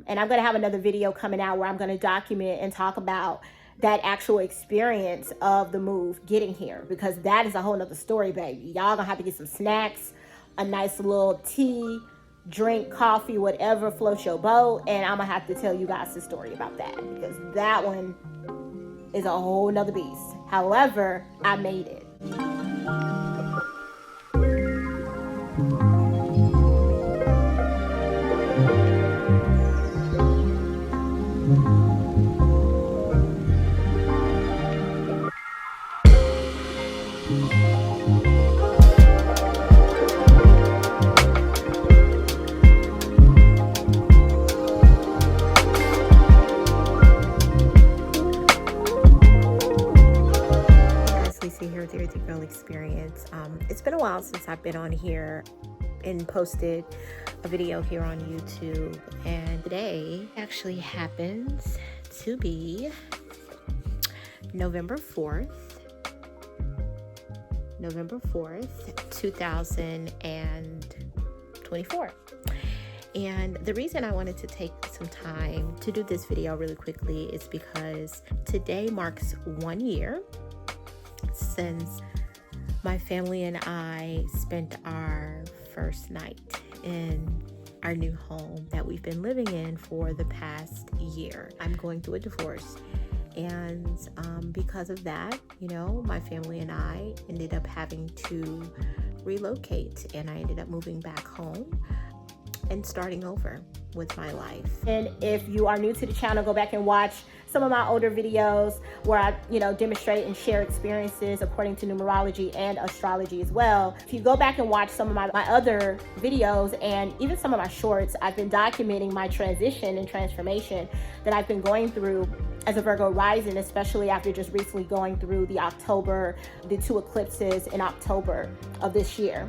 And I'm going to have another video coming out where I'm going to document and talk about that actual experience of the move getting here, because that is a whole nother story, baby. Y'all gonna have to get some snacks, a nice little tea, drink, coffee, whatever floats your boat, and I'm gonna have to tell you guys the story about that, because that one is a whole nother beast. However, I made it. Here with the Girl Experience. It's been a while since I've been on here and posted a video here on YouTube, and today actually happens to be November 4th, 2024. And the reason I wanted to take some time to do this video really quickly is because today marks 1 year since my family and I spent our first night in our new home that we've been living in for the past year. I'm going through a divorce, and because of that, you know, my family and I ended up having to relocate, and I ended up moving back home and starting over with my life. And if you are new to the channel, go back and watch some of my older videos where I, demonstrate and share experiences according to numerology and astrology as well. If you go back and watch some of my other videos and even some of my shorts, I've been documenting my transition and transformation that I've been going through as a Virgo rising, especially after just recently going through the 2 eclipses in October of this year.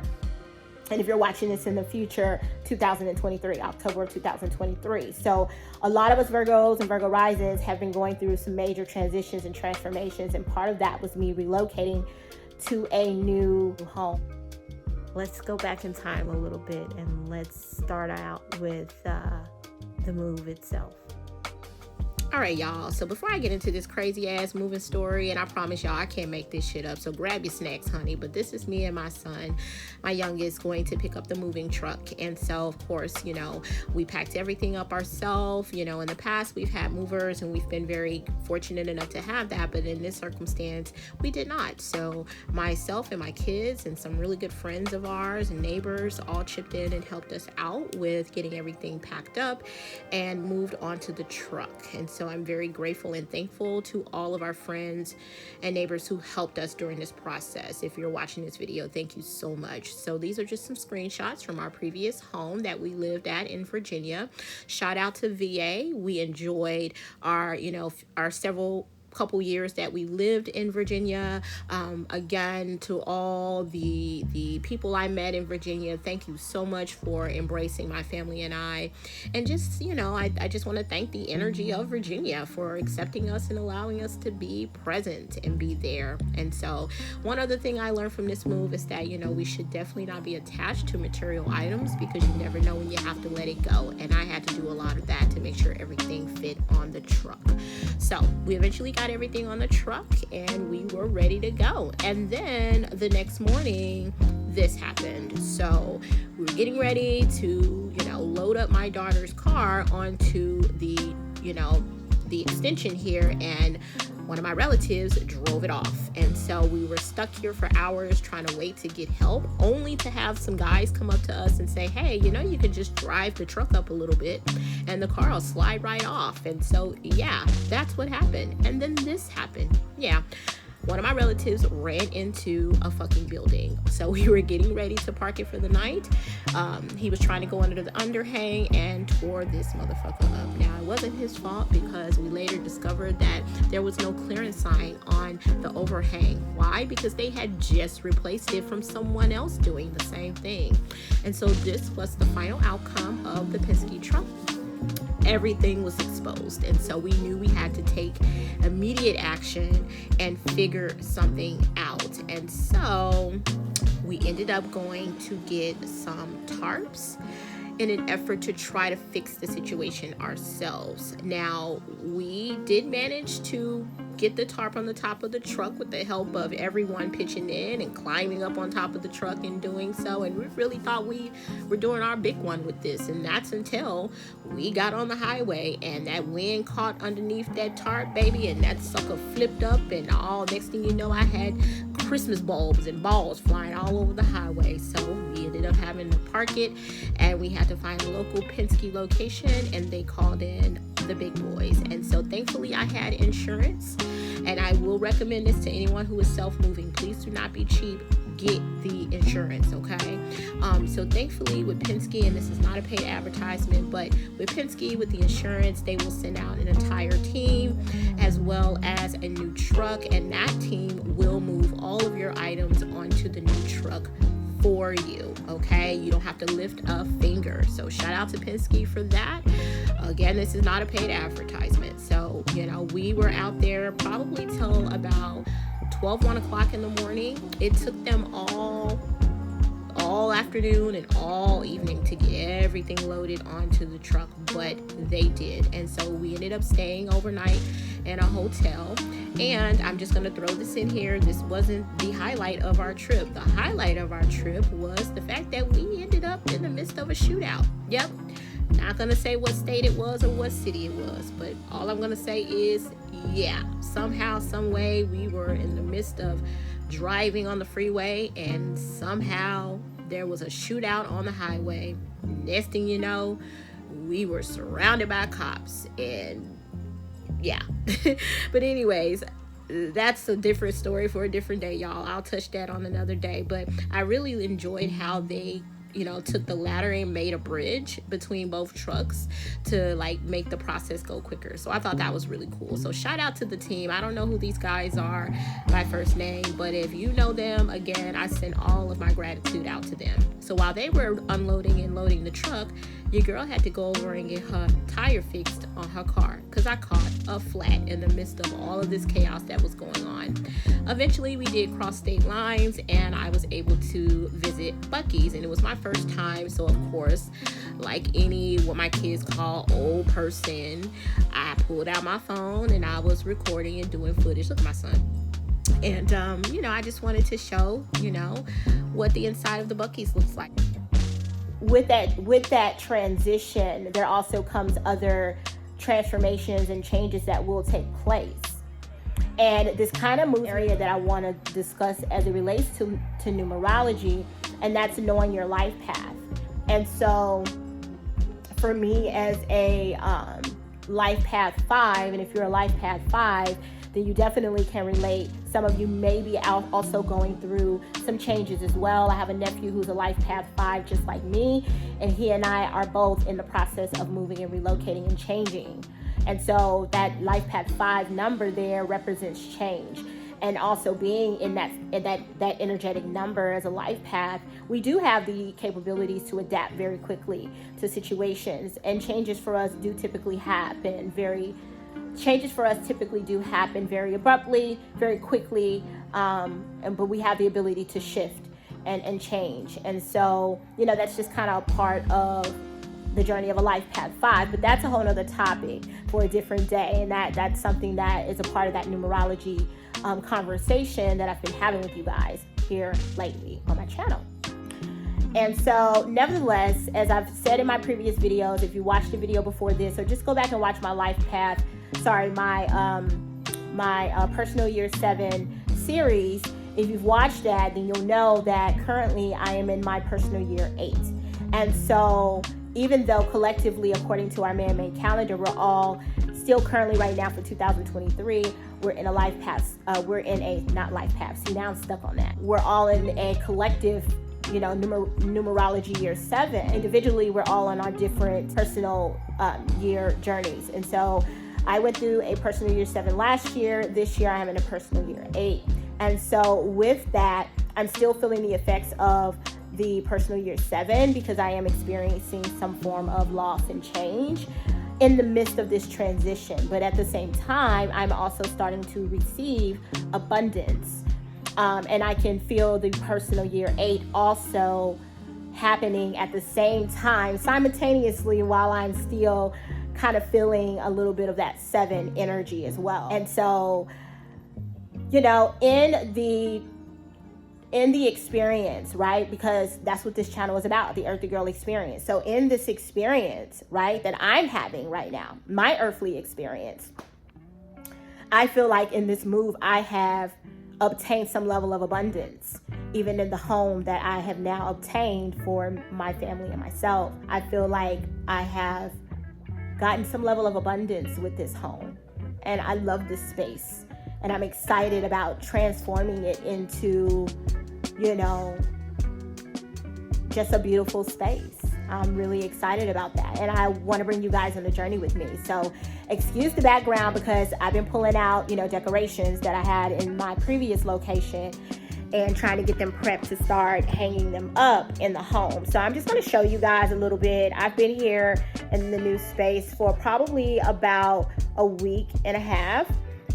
And if you're watching this in the future, 2023, October of 2023. So a lot of us Virgos and Virgo risings have been going through some major transitions and transformations. And part of that was me relocating to a new home. Let's go back in time a little bit and let's start out with the move itself. All right, y'all. So before I get into this crazy ass moving story, and I promise y'all I can't make this shit up, so grab your snacks, honey. But this is me and my son, my youngest, going to pick up the moving truck. And so, of course, we packed everything up ourselves. In the past, we've had movers, and we've been very fortunate enough to have that. But in this circumstance, we did not. So myself and my kids and some really good friends of ours and neighbors all chipped in and helped us out with getting everything packed up and moved onto the truck. And so I'm very grateful and thankful to all of our friends and neighbors who helped us during this process. If you're watching this video, thank you so much. So these are just some screenshots from our previous home that we lived at in Virginia. Shout out to VA. We enjoyed our couple years that we lived in Virginia. Again, to all the people I met in Virginia, thank you so much for embracing my family and I. And just, I just want to thank the energy of Virginia for accepting us and allowing us to be present and be there. And so one other thing I learned from this move is that, we should definitely not be attached to material items, because you never know when you have to let it go. And I had to do a lot of that to make sure everything fit on the truck. So we eventually got everything on the truck and we were ready to go. And then the next morning, this happened. So we were getting ready to, load up my daughter's car onto the extension here, and one of my relatives drove it off. And so we were stuck here for hours trying to wait to get help, only to have some guys come up to us and say, hey, you can just drive the truck up a little bit and the car will slide right off. And so, yeah, that's what happened. And then this happened. Yeah. One of my relatives ran into a fucking building. So we were getting ready to park it for the night. He was trying to go under the underhang and tore this motherfucker up. Now, it wasn't his fault, because we later discovered that there was no clearance sign on the overhang. Why? Because they had just replaced it from someone else doing the same thing. And so this was the final outcome of the Penske truck. Everything was exposed, and so we knew we had to take immediate action and figure something out. And so we ended up going to get some tarps in an effort to try to fix the situation ourselves. Now, we did manage to get the tarp on the top of the truck with the help of everyone pitching in and climbing up on top of the truck and doing so. And we really thought we were doing our big one with this. And that's until we got on the highway and that wind caught underneath that tarp, baby, and that sucker flipped up, and all next thing you know, I had Christmas bulbs and balls flying all over the highway. So we ended up having to park it, and we had to find a local Penske location, and they called in the big boys. And so thankfully I had insurance, and I will recommend this to anyone who is self-moving. Please do not be cheap. Get the insurance, okay? So thankfully with Penske, and this is not a paid advertisement, but with Penske, with the insurance, they will send out an entire team as well as a new truck, and that team will move all of your items onto the new truck for you, okay? You don't have to lift a finger. So shout out to Penske for that. Again, this is not a paid advertisement. So, you know, we were out there probably till about 1 o'clock in the morning. It took them all afternoon and all evening to get everything loaded onto the truck, but they did. And so we ended up staying overnight in a hotel. And I'm just going to throw this in here. This wasn't the highlight of our trip. The highlight of our trip was the fact that we ended up in the midst of a shootout. Yep. Not going to say what state it was or what city it was, but all I'm going to say is, yeah, somehow, some way, we were in the midst of driving on the freeway, and somehow there was a shootout on the highway. Next thing you know, we were surrounded by cops, and yeah. But anyways, that's a different story for a different day, y'all. I'll touch that on another day. But I really enjoyed how they, you know, took the ladder and made a bridge between both trucks to like make the process go quicker. So I thought that was really cool. So shout out to the team. I don't know who these guys are by first name, but if you know them, again, I send all of my gratitude out to them. So while they were unloading and loading the truck, your girl had to go over and get her tire fixed on her car because I caught a flat in the midst of all of this chaos that was going on. Eventually, we did cross state lines, and I was able to visit Buc-ee's, and it was my first time. So of course, like any what my kids call old person, I pulled out my phone and I was recording and doing footage. Look at my son. And you know, I just wanted to show, you know, what the inside of the Buc-ee's looks like. With that transition, there also comes other transformations and changes that will take place. And this kind of moves area that I want to discuss as it relates to numerology, and that's knowing your life path. And so for me as a life path 5, and if you're a life path 5, then you definitely can relate. Some of you may be also going through some changes as well. I have a nephew who's a life path 5 just like me, and he and I are both in the process of moving and relocating and changing. And so that life path 5 number there represents change. And also being in that energetic number as a life path, we do have the capabilities to adapt very quickly to situations, and changes for us typically happen very abruptly, very quickly, but we have the ability to shift and change. And so, you know, that's just kind of a part of the journey of a life path 5, but that's a whole nother topic for a different day. And that's something that is a part of that numerology conversation that I've been having with you guys here lately on my channel. And so nevertheless, as I've said in my previous videos, if you watched the video before this, or just go back and watch my my personal year 7 series, if you've watched that, then you'll know that currently I am in my personal year 8. And so even though collectively, according to our man-made calendar, we're all still currently right now for 2023, we're in a life path, not life path, see now I'm stuck on that. We're all in a collective, you know, numerology year 7. Individually, we're all on our different personal year journeys. And so I went through a personal year 7 last year. This year I am in a personal year 8. And so with that, I'm still feeling the effects of the personal year 7 because I am experiencing some form of loss and change in the midst of this transition. But at the same time, I'm also starting to receive abundance. And I can feel the personal year 8 also happening at the same time, simultaneously, while I'm still kind of feeling a little bit of that 7 energy as well. And so, you know, in the experience, right? Because that's what this channel is about, the Earthly Girl experience. So in this experience, right, that I'm having right now, my earthly experience, I feel like in this move, I have obtained some level of abundance, even in the home that I have now obtained for my family and myself. I feel like I have gotten some level of abundance with this home, and I love this space, and I'm excited about transforming it into, you know, just a beautiful space. I'm really excited about that, and I want to bring you guys on the journey with me. So excuse the background, because I've been pulling out, you know, decorations that I had in my previous location and trying to get them prepped to start hanging them up in the home. So I'm just going to show you guys a little bit. I've been here in the new space for probably about a week and a half.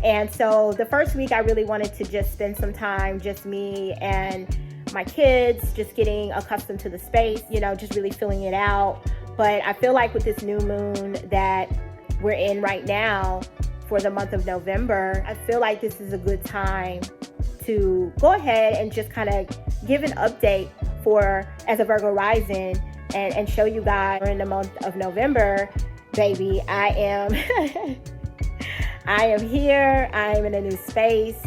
And so the first week I really wanted to just spend some time, just me and my kids, just getting accustomed to the space, you know, just really filling it out. But I feel like with this new moon that we're in right now for the month of November, I feel like this is a good time to go ahead and just kind of give an update for, as a Virgo rising, and show you guys in the month of November, baby, I am here. I am in a new space.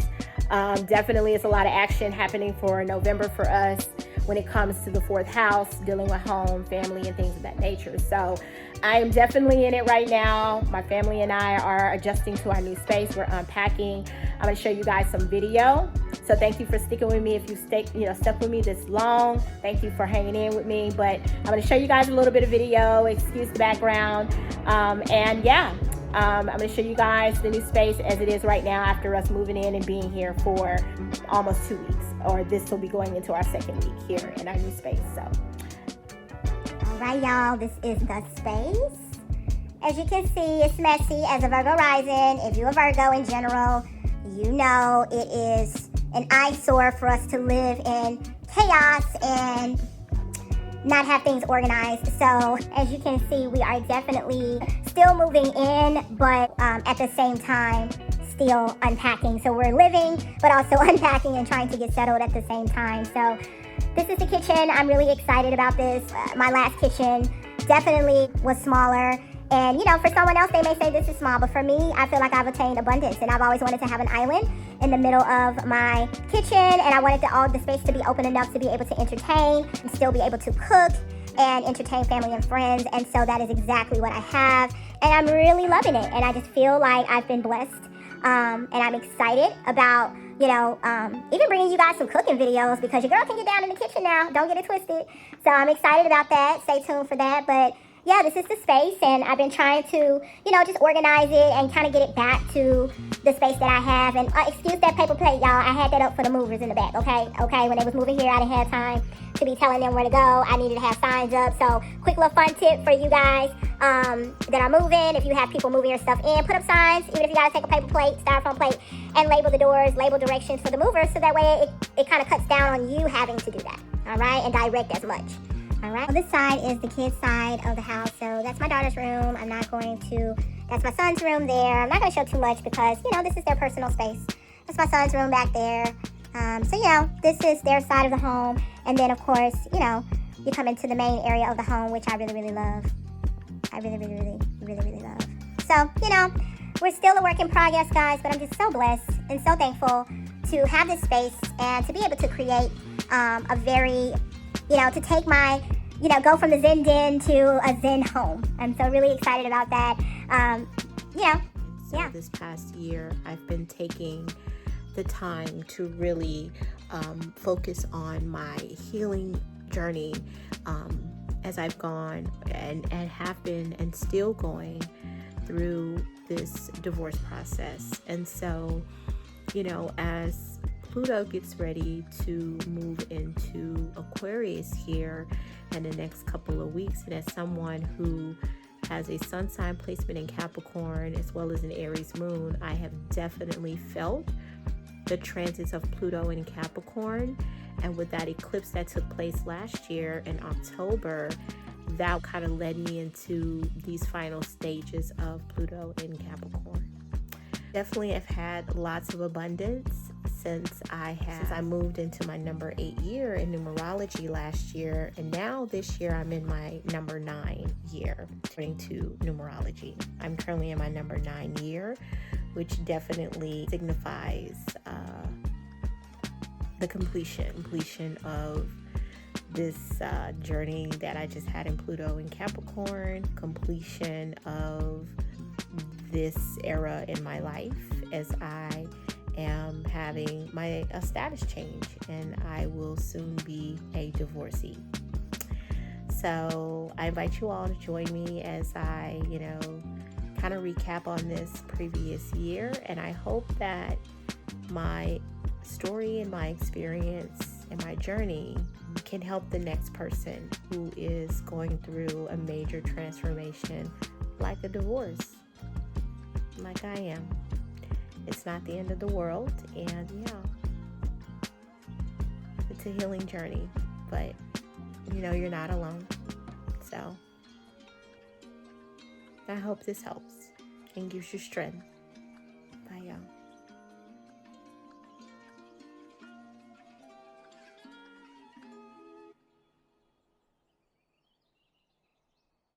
Definitely it's a lot of action happening for November for us when it comes to the 4th house, dealing with home, family, and things of that nature. So I am definitely in it right now. My family and I are adjusting to our new space. We're unpacking. I'm going to show you guys some video. So thank you for sticking with me. If you stuck with me this long, thank you for hanging in with me. But I'm going to show you guys a little bit of video. Excuse the background. And yeah, I'm going to show you guys the new space as it is right now after us moving in and being here for almost 2 weeks. Or this will be going into our 2nd week here in our new space. So, all right, y'all, this is the space. As you can see, it's messy as a Virgo rising. If you're a Virgo in general, you know it is an eyesore for us to live in chaos and not have things organized. So as you can see, we are definitely still moving in, but at the same time still unpacking. So we're living but also unpacking and trying to get settled at the same time. So this is the kitchen. I'm really excited about this. My last kitchen definitely was smaller, and you know, for someone else they may say this is small, but for me, I feel like I've attained abundance, and I've always wanted to have an island in the middle of my kitchen, and I wanted all the space to be open enough to be able to entertain and still be able to cook and entertain family and friends. And so that is exactly what I have, and I'm really loving it, and I just feel like I've been blessed, and I'm excited about, you know, even bringing you guys some cooking videos, because your girl can get down in the kitchen now. Don't get it twisted. So I'm excited about that. Stay tuned for that. But yeah, this is the space, and I've been trying to, you know, just organize it and kind of get it back to the space that I have. And excuse that paper plate, y'all. I had that up for the movers in the back, okay? When they was moving here, I didn't have time to be telling them where to go. I needed to have signs up. So quick little fun tip for you guys that are moving. If you have people moving your stuff in, put up signs, even if you got to take a paper plate, styrofoam plate, and label the doors, label directions for the movers, so that way it kind of cuts down on you having to do that, all right? And direct as much. All right, well, this side is the kids' side of the house. So that's my daughter's room. That's my son's room there. I'm not going to show too much because, you know, this is their personal space. That's my son's room back there. So, you know, this is their side of the home. And then, of course, you know, you come into the main area of the home, which I really, really love. I really, really, really, really, really love. So, you know, we're still a work in progress, guys, but I'm just so blessed and so thankful to have this space and to be able to create a very, you know, to take my, you know, go from the Zen den to a Zen home. I'm so really excited about that. You know, so yeah. This past year, I've been taking the time to really focus on my healing journey as I've gone and have been and still going through this divorce process. And so, you know, as Pluto gets ready to move into Aquarius here in the next couple of weeks, and as someone who has a sun sign placement in Capricorn as well as an Aries moon, I have definitely felt the transits of Pluto in Capricorn And with that eclipse that took place last year in October, that kind of led me into these final stages of Pluto in Capricorn. Definitely have had lots of abundance since I moved into my number 8 year in numerology last year, and now this year I'm in my number 9 year according to numerology. I'm currently in my number 9 year, which definitely signifies the completion of this journey that I just had in Pluto in Capricorn, completion of this era in my life as I am having a status change, and I will soon be a divorcee. So I invite you all to join me as I, kind of recap on this previous year, and I hope that my story and my experience and my journey can help the next person who is going through a major transformation like a divorce, like I am. It's not the end of the world, and it's a healing journey, but you're not alone. So I hope this helps and gives you strength. Bye, y'all.